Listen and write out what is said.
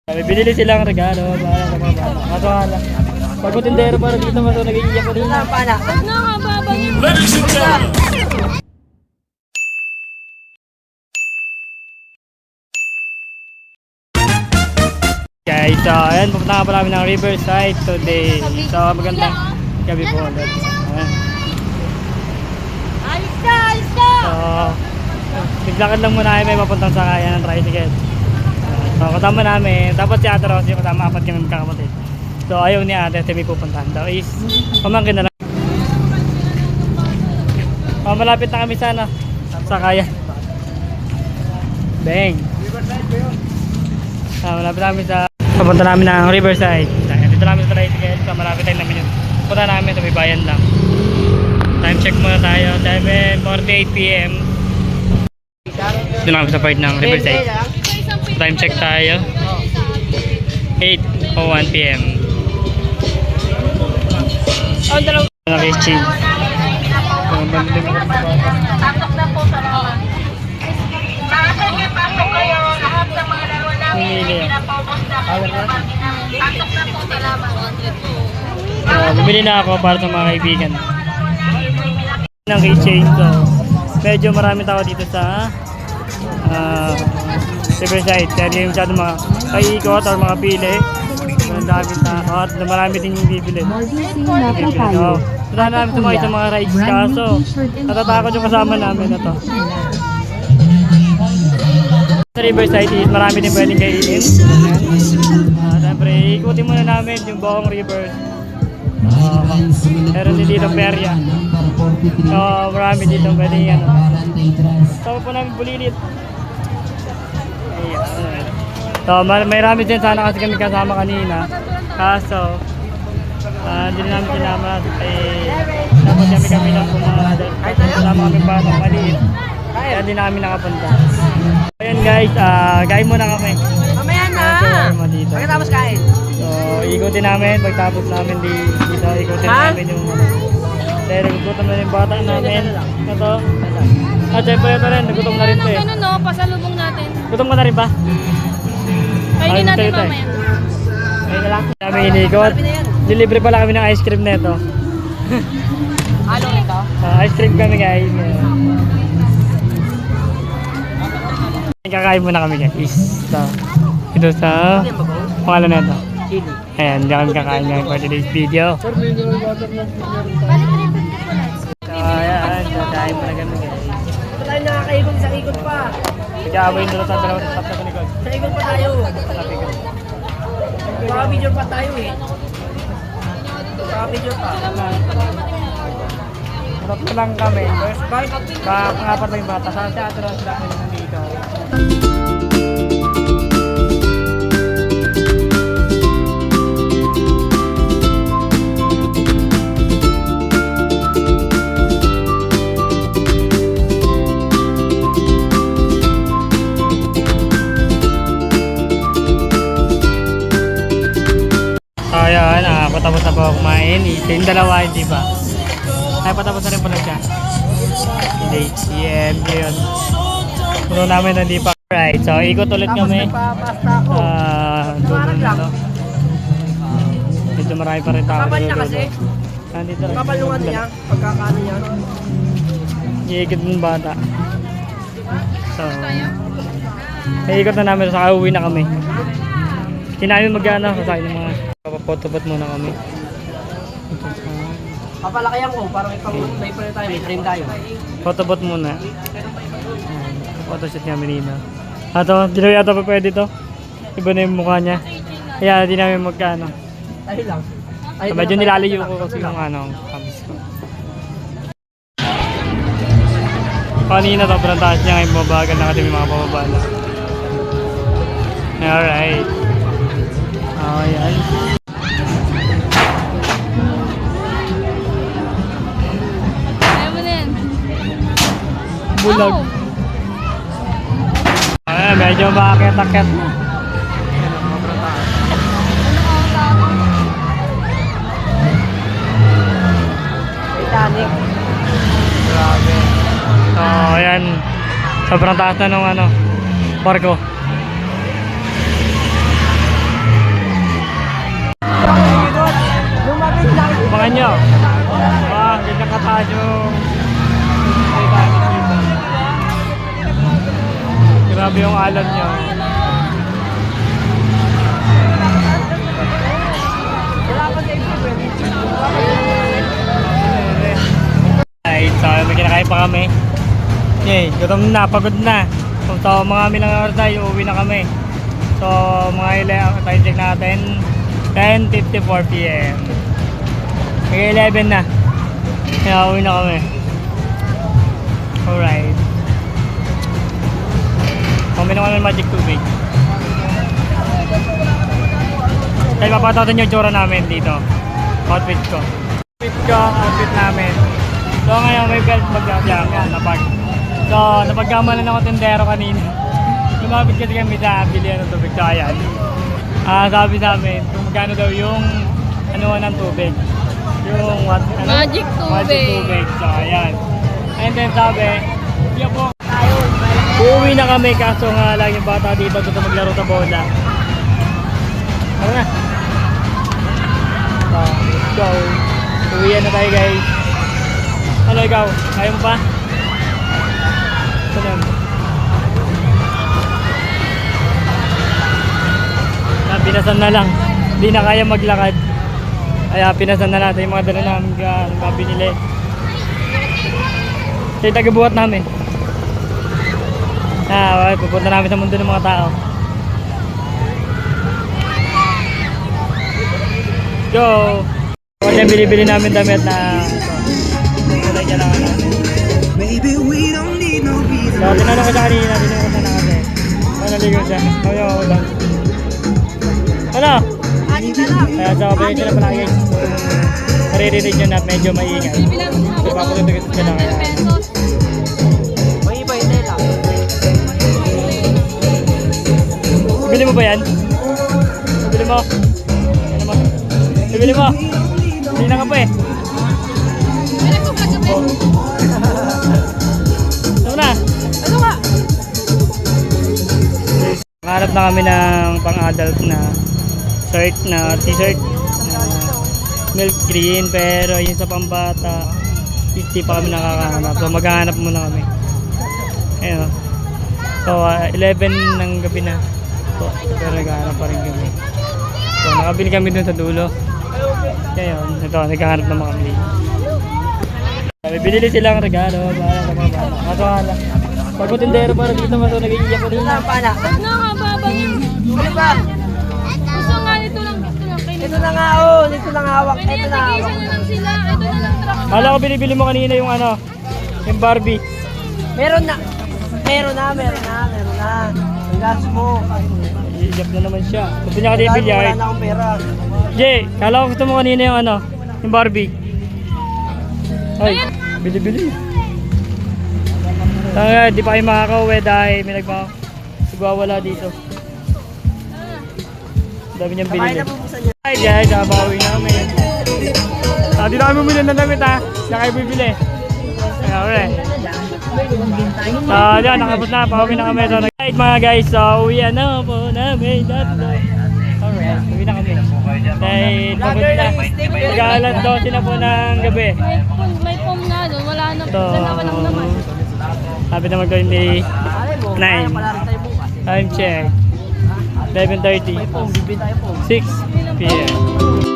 May binili silang regalo para sa mga bata. Kaso nga lang, pag matindero para dito maso nag-iiyak ko rin. Ladies and gentlemen, Guys, so ayan, pupunta nga pala kami ng Riverside today. So magandang gabi po ulit. Ayan. So, naglakad lang muna kami papuntang sakayan ng tricycle. So kasama namin, tapos si Ate Rosie kasama, apat kami magkakapatid. So ayaw ni Ate, may pupuntahan daw is pamangkin na lang. Malapit na kami sana sakayan. Bang! Malapit na kami sa papunta namin ng Riverside. Dito namin sa tricycle, so malapit tayo namin yun. Punta namin, so may bayan lang. Time check muna tayo, 7:48 PM. Dito namin sa part ng Riverside. Time check tayo, 8:01 PM. Naka-exchange. Pasok na po sa laman. Sige, pasok kayo. Lahat ng mga laro namin pinapaubos na po. Pasok na po sa laman. Bumili na ako para sa mga kaibigan. Ng keychain, so medyo marami tao dito sa Riverside. Kaya hindi masyado mga kaikot or mga pili. Ang daming tao at marami din yung bibili. So, punta namin sumakay sa mga rides, kaso natatakot yung kasama namin na to. Sa Riverside is marami din pwedeng kainin. Siyempre, ikutin muna namin yung buong river. Meron din dito perya. So, marami dito pwedeng So, po namin bulilit. So, may rami din sana kasi kami kasama kanina. Kaso, hindi namin sinama. Dapat kami lang pumunta. Kahit kasama kami batang maliit. Kaya hindi namin nakapunta. Ayan guys, kain muna kami. Mamaya na. Pagkatapos kain. So, ikutin namin. Pagtapos namin dito, ikutin namin yung dahil nagugutom na yung bata namin. Ito. At syempre ito rin, nagutom na rin ito eh. Ano no, pasalubong natin. Gutom ka na rin ba? Kainin natin mamaya. Ayun na lang. Kami inikot. Dilibre pala kami ng ice cream neto. Ano ito? Ice cream kami guys. Kakain muna kami guys. Ito sa pangalan neto. Ayan, hindi kami kakain ngayon for today's video. Ayan, kakain muna kami guys. Ito tayo nakakaikot, isang ikot pa. Nag-aaway nyo sa dalawa sa top na likod. Isang ikot pa tayo. Baka-video pa tayo eh. Baka-video pa. Tatlo lang kami. Pangapat lang yung bata. Saan si Ate Rosie lang nandito? Ayan, patapos na po ako kumain. Yung dalawa, hindi ba? Ay, patapos na rin pala siya. Hindi, CM, yun. Puno namin hindi pa. Right, so ikot ulit kami. Doon na, dito marami pa rin tao. Kapal niya kasi. Nandito rin. Kapal yung ano niya, pagkakaano niya. Iikot ng bata. So, iikot na namin. Saka uwi na kami. Kinamin mag-ano, sasakay ng mga papapotobot muna kami. Papalakayan ko, parang ipang-play pa rin tayo, may frame tayo. Photobot muna. Photoshoot nga menina. Ato, di na yata pa pwede to. Iba na yung mukha niya. Kaya di namin magkano. Tayo lang. Medyo nilalayo ko kasi yung ano, kamis ko. Kanina sobrang taas niya ngayon mabagal na kasi may mga pababa na. Alright. Ayan. Ayaw mo din. Bulag. Ayan, medyo makakit-akit. Titanic. Grabe. So, ayan. Sobrang taas na nung ano, barko. alam nyo. Ay, so may kinakain pa kami. Okay, gutom na, pagod na. So mga milang oras tayo, uuwi na kami. So mga time check natin, 10:54 PM. Okay, 11 na. Kaya uuwi na kami. Alright. Kuminom ko ng magic tubig. Dahil papatatin yung tsura namin dito. Outfit ko. Outfit namin. So ngayon may belt bag yan, napag. So napagkamalan ako tendero kanina. Lumapit kasi kami sa bilihan ng tubig. So ayan. Sabi sa amin kung magkano daw yung anuhan ng tubig. Yung what? Ano? Magic tubig. Magic tubig. So ayan. And then sabi, siya po. Uuwi na kami kaso nga lang yung bata dito gusto maglaro sa bola. Tara na. So, let's go. Uwian na tayo guys. Ano ikaw? Kaya mo pa? Ito lang. Pinasan na lang. Hindi na kaya maglakad. Kaya pinasan na natin yung mga dala namin ka binili. Kaya tagabuhat namin. Pupunta namin sa mundo ng mga tao. Go! Kaya bili-bili namin damit na ito lang kailangan namin. So, tinanong ko siya kanina, tinanong ko siya na kasi. Naligo siya. Kaya ako lang. Ano? Kaya sa kapatid siya na pala guys. Naririnig nyo na medyo maingay. So, papatutugot siya na kaya. Bili mo ba yan? Bili mo? Ano mo? Bili mo? Hindi na ka pa eh. Oh. Ano na? Ano nga? Nakahanap na kami ng pang-adult na shirt na t-shirt na milk green pero yung sa pambata hindi pa kami nakakahanap. So maghahanap muna kami. Ayun. So 11 ng gabi na. So, pero naghahanap pa rin kami. So nakabili kami dun sa dulo. Kaya yun, ito naghahanap naman kami. Binili silang regalo para sa mga bata. Kaso nga lang. Pag tindero para dito maso nag-iiyak ko rin. Nakakababa niya. Gusto nga nito lang. Ito na nga, dito lang hawak. Ito na hawak. Isa na lang sila. Ito na lang truck. Kala ko binibili mo kanina yung ano, yung Barbie. Meron na. Ang gas mo. Iiyak na naman siya. Gusto niya kanina bilyar. Wala na akong pera. Jay, kala ko gusto mo kanina yung ano, yung Barbie. Ay, bili-bili. Tanga, di pa kayo makakauwi dahil may nagwawala dito. Dami niyang binili. Hi guys, babawi na kami. Di na kami bumili ng damit ha. Di na kayo bibili. Okay. So, yan, nakabot na. Pauwi na kami. So, right mga guys, so uwian na po namin. Alright, uwi na kami. Dahil pagod na. Mag-aalas 12 na po ng gabi. May pom na doon. Wala na. So, Dalawa lang naman. sabi naman ko hindi 9. Time check. 11:30. 6 PM.